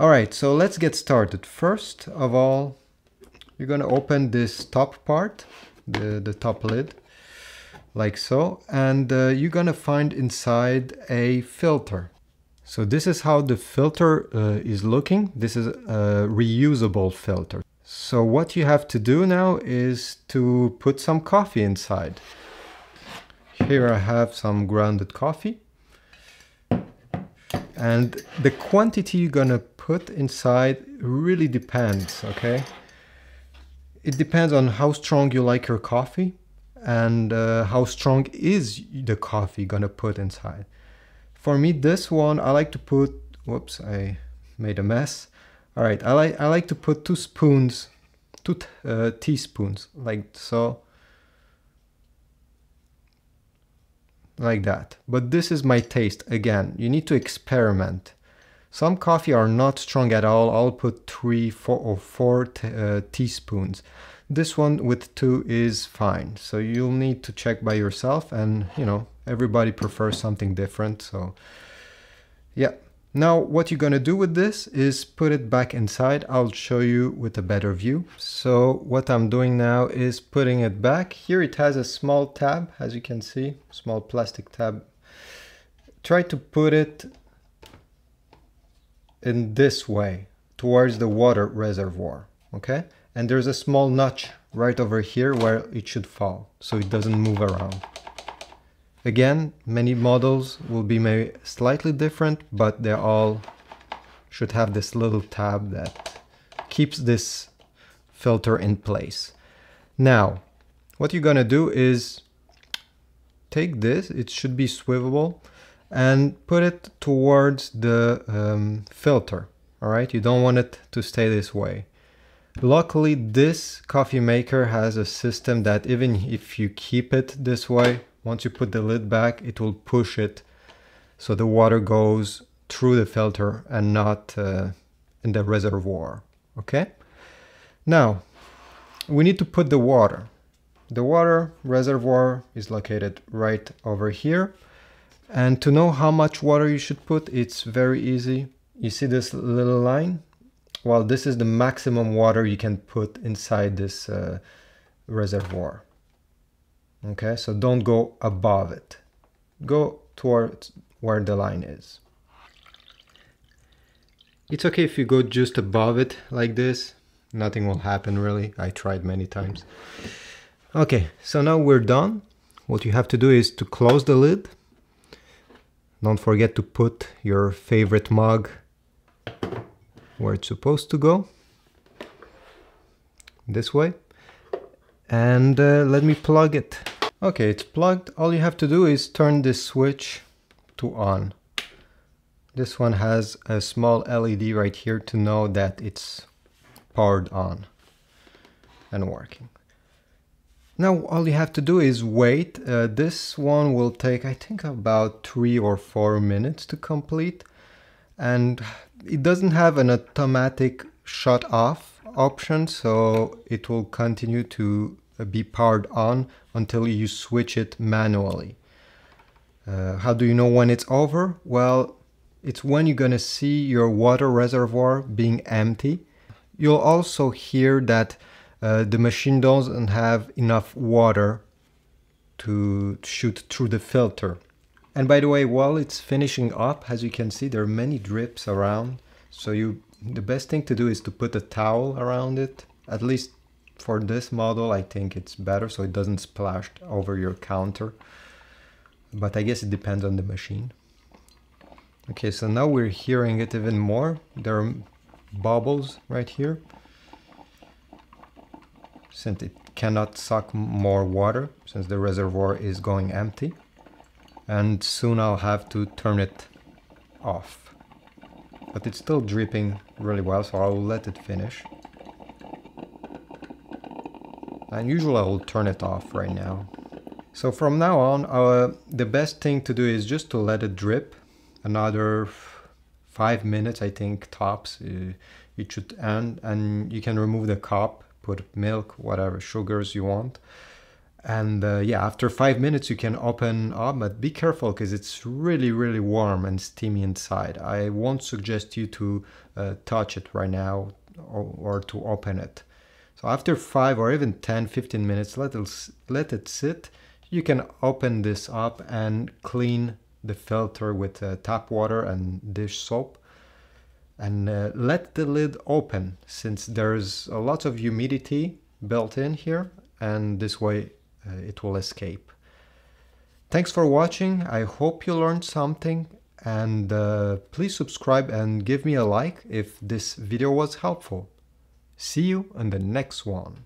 Alright, so let's get started. First of all, you're gonna open this top part, the top lid, like so, and you're gonna find inside a filter. So this is how the filter is looking. This is a reusable filter. So what you have to do now is to put some coffee inside. Here I have some grounded coffee. And the quantity you're gonna put inside really depends, okay? It depends on how strong you like your coffee and how strong is the coffee gonna put inside. For me, this one, I like to put, whoops, I made a mess. All right, I like to put 2 spoons, 2 teaspoons, like so. Like that. But this is my taste. Again, you need to experiment. Some coffee are not strong at all. I'll put 3, 4 or 4 teaspoons. This one with 2 is fine. So you'll need to check by yourself, and you know, everybody prefers something different. So yeah. Now what you're gonna do with this is put it back inside. I'll show you with a better view. So what I'm doing now is putting it back. Here it has a small tab, as you can see, small plastic tab. Try to put it in this way towards the water reservoir, okay? And there's a small notch right over here where it should fall, so it doesn't move around. Again, many models will be maybe slightly different, but they all should have this little tab that keeps this filter in place. Now, what you're gonna do is take this, it should be swivelable, and put it towards the filter, all right? You don't want it to stay this way. Luckily, this coffee maker has a system that even if you keep it this way, once you put the lid back, it will push it so the water goes through the filter and not in the reservoir, okay? Now, we need to put the water. The water reservoir is located right over here. And to know how much water you should put, it's very easy. You see this little line? Well, this is the maximum water you can put inside this reservoir. Okay, so don't go above it. Go towards where the line is. It's okay if you go just above it like this. Nothing will happen really. I tried many times. Okay, so now we're done. What you have to do is to close the lid. Don't forget to put your favorite mug where it's supposed to go. This way. And let me plug it. Okay, it's plugged. All you have to do is turn this switch to on. This one has a small LED right here to know that it's powered on and working. Now all you have to do is wait. This one will take, I think, about 3 or 4 minutes to complete. And it doesn't have an automatic shut off option, so it will continue to be powered on until you switch it manually. How do you know when it's over? Well, it's when you're gonna see your water reservoir being empty. You'll also hear that the machine doesn't have enough water to shoot through the filter. And by the way, while it's finishing up, as you can see, there are many drips around. So the best thing to do is to put a towel around it. At least for this model, I think it's better so it doesn't splash over your counter. But I guess it depends on the machine. Okay, so now we're hearing it even more. There are bubbles right here, since it cannot suck more water, since the reservoir is going empty. And soon I'll have to turn it off. But it's still dripping really well, so I'll let it finish. And usually I'll turn it off right now. So from now on, the best thing to do is just to let it drip. Another 5 minutes, I think, tops. It should end, and you can remove the cup, put milk, whatever sugars you want. And yeah, after 5 minutes you can open up, but be careful because it's really warm and steamy inside. I won't suggest you to touch it right now or to open it. So after 5 or even 10-15 minutes, let it sit. You can open this up and clean the filter with tap water and dish soap. And let the lid open, since there's a lot of humidity built in here, and this way it will escape. Thanks for watching. I hope you learned something, and please subscribe and give me a like if this video was helpful. See you in the next one.